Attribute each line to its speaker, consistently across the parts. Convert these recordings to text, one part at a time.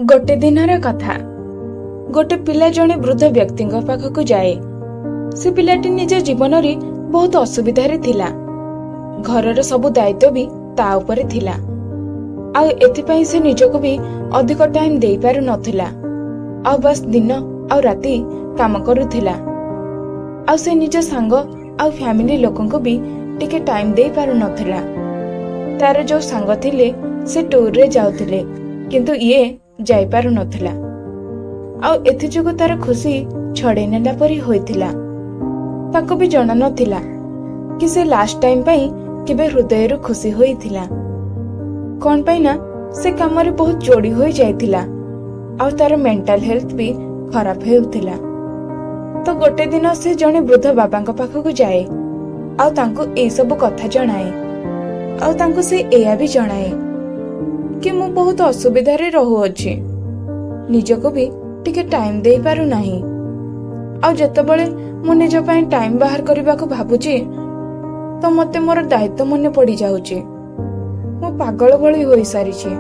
Speaker 1: गोटे दिनर कथा। गोटे पिला जने वृद्ध व्यक्ति पाखक जाए। से पिलाटी निज जीवन रे बहुत असुविधा रे थिला। घरर सबु दायित्व भी ता उपरे थिला। आ एथिपई से निजको भी अधिक टाइम देई पारु नथिला। आ बस दिन आ राती काम करूथिला। आ से निज सांग आ फैमिली लोकन को भी टिके टाइम देई पारु नथिला। तार जो सांग थिले से टूर रे जाउथिले, किंतु ये जाई पारु नथिला। आ एथि जोगु तार खुशी छड़े नेला परी होइथिला। ताको भी जणा नथिला कि से लास्ट टाइम पई केबे हृदय रु खुशी होइथिला। कोन पई ना से काम रे बहुत जोड़ी होई जाइथिला। आ तार मेंटल हेल्थ भी खराब हेउथिला। तो गोटे दिन से जने वृद्ध बाबा पाखक जाए। आ तांको ए सब कथा जणाए। आ तांको से एया भी जणाए कि मु बहुत असुविधा रे रहू अछि। निजको भी टिके टाइम देई पारु नाही। आ जतबळे मु निज पई टाइम बाहर करबा को भाबुची तो मते मोर दायित्व मने पड़ी जाउची। मु पागल भली होई सारिची।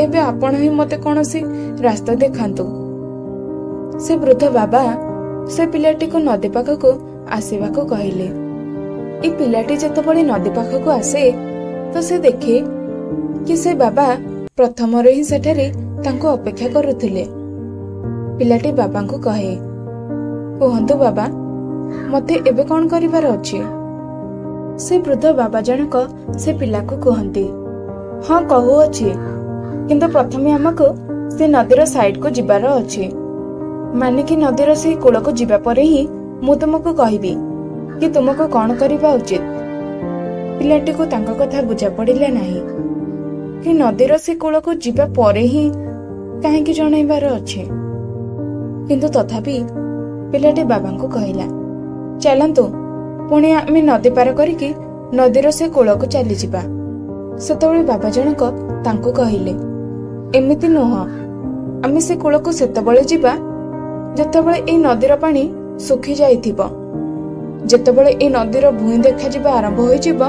Speaker 1: एबे आपण ही मते कोनोसी रास्ता देखांतु। से वृद्ध बाबा से पिलाटी को नदी पाखक आसीबा को कहिले। ए पिलाटी जतबळे नदी पाखक आसे तो से देखे कि से बाबा प्रथम रे ही सेठारे तांको अपेक्षा करुथिले। पिलाटी बाबा को कहे, कहंतु बाबा मते एबे कोन करिवार अछि। से वृद्ध बाबा जनक से पिला को कहंती, हां कहू अछि, किंतु प्रथमे हमको से नदीर साइड को जिबार अछि। माने कि नदीर से कूल को जिबा परे ही मु तुमको कहबी कि तुमको कोन करिबा उचित। पिलाटी को तांको कथा बुझा पड़िला नाही कि नदीर से कूल को जिबा परे ही काहे कि जणाइबार अछि। किंतु तथापि पिलाटी बाबा को कहला, चलंतु पुणी आमे नदी पार करिकी नदीर से कूल को चली जिबा। सेतबळे बाबा जनक तांको कहिले, एमिति नुह, आमे से कूल को सेतबळे जिबा जतबळे ए नदीर पानी सुखी जाइथिबो। जतबळे ए नदीर भूई देखा जिबा आरंभ होई जिबो,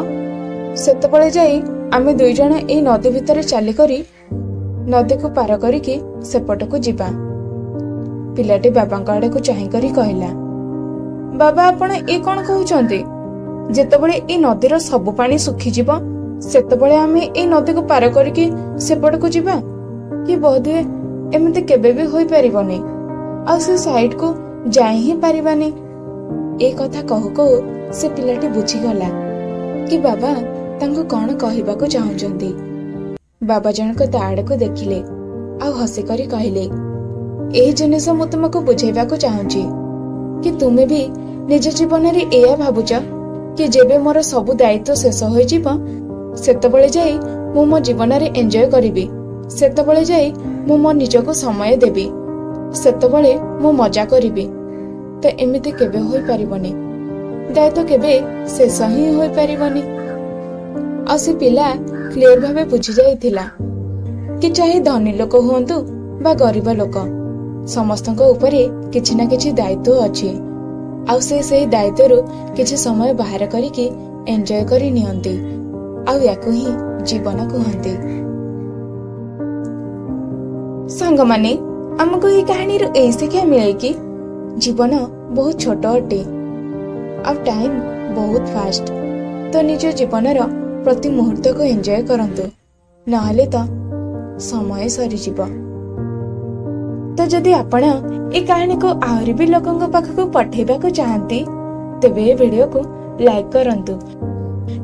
Speaker 1: सेतबळे जाई आमे दुई जण ए नदी भितर चाली करी नदी को पार करिकी सेपट को जिबा। पिलाटी बाबा आड़े को चाहि करी कहला, बाबा आपण ए कोन कहउचंती। जेतबळे ए नदीर सब पानी सुखी जिबो सेतबळे आमे ए नदी को पार करिकी सेपट को जिबा कि बोधे एमिति केबे भी होई परिबोनी। आ से साइड को जाई ही परिबानी। ए कथा कहू कहू से पिलाटी बुझी गला कि बाबा तांको कोन कहिबा को चाहुचंती। बाबा जनक ताड़ को देखिले आ हसी करी कहले, ए जिनिस मु तुमको बुझेबा को चाहुची कि तुमे भी निज जीवन रे एया भाबुच कि जेबे मोर सब दायित्व शेष होई जिवो सेतबळे जाई मु मो जीवन रे एन्जॉय करिबी। सेतबळे जाई मु मो निजको समय देबी। सेतबळे मु मजा करिबी। तो एमिति केबे होई परिबनी। दायित्व केबे शेष ही होई परिबनी। आ से पिला क्लियर भावे बुझी जाइथिला कि चाहे धनी लोक हुंतु बा गरीब लोक समस्तको ऊपरे किछि ना किछि दायित्व अछि। आ से दायित्व रु किछि समय बाहर करिकी एन्जॉय करि नियंती। आ याकु ही जीवन कहंती। संग माने हमको ई कहानी रु ए शिक्षा मिले कि जीवन बहुत छोट अटे और टाइम बहुत फास्ट। तो निज जीवन रो प्रति मुहूर्त को एन्जॉय करंतु, नहले तो समय सरी जीवो। तो जदि आपण ए कहानी को आहरी भी लोकन पाखक पठेबा को चाहंती तेबे ए वीडियो को लाइक करंतु,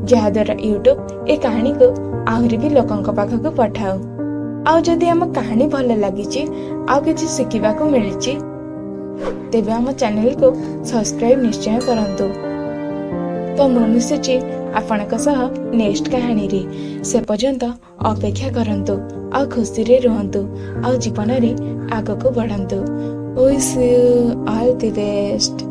Speaker 1: जहा द्वारा यूट्यूब ए कहानी को आहरी भी लोकन पाखक पठाओ। आ जदि हम कहानी भल लागिची आ किछि सिखिबा को मिलिची तेबे हम चैनल को सब्सक्राइब निश्चय करंतु। तो मु मिसुची आपणक सह नेक्स्ट कहानी रे। से पर्यंत अपेक्षा करंतु आ खुशी रे रहंतु आ जीवन रे आगको बढ़ंतु। Wish you all the best.